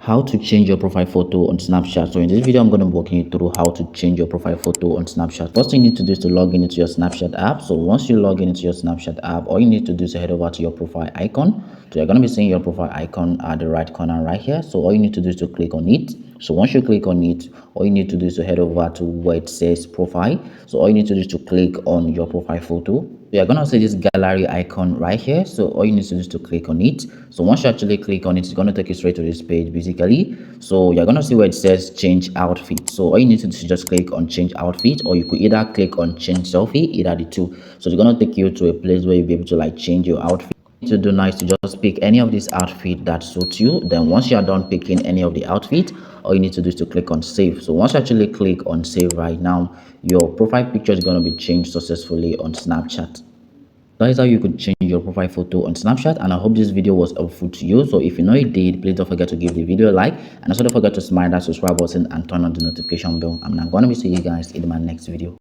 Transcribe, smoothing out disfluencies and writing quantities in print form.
How to change your profile photo on Snapchat. So in this video I'm going to be walking you through how to change your profile photo on Snapchat. First thing you need to do is to log in into your Snapchat app. So once you log in into your Snapchat app, all you need to do is to head over to your profile icon. So you're going to be seeing your profile icon at the right corner right here. So all you need to do is to click on it. So once you click on it, all you need to do is to head over to where it says profile. So all you need to do is to click on your profile photo. You're gonna see this gallery icon right here. So all you need to do is to click on it. So once you actually click on it, it's gonna take you straight to this page basically. So you're gonna see where it says change outfit. So all you need to do is just click on change outfit, or you could either click on change selfie, either the two. So it's gonna take you to a place where you'll be able to like change your outfit. To do now is to just pick any of this outfit that suits you. Then once you are done picking any of the outfit, all you need to do is to click on save. So once you actually click on save right now, your profile picture is going to be changed successfully on Snapchat. That is how you could change your profile photo on Snapchat, and I hope this video was helpful to you. So if you know it did, please don't forget to give the video a like, and also don't forget to smash that subscribe button and turn on the notification bell. I'm going to be seeing you guys in my next video.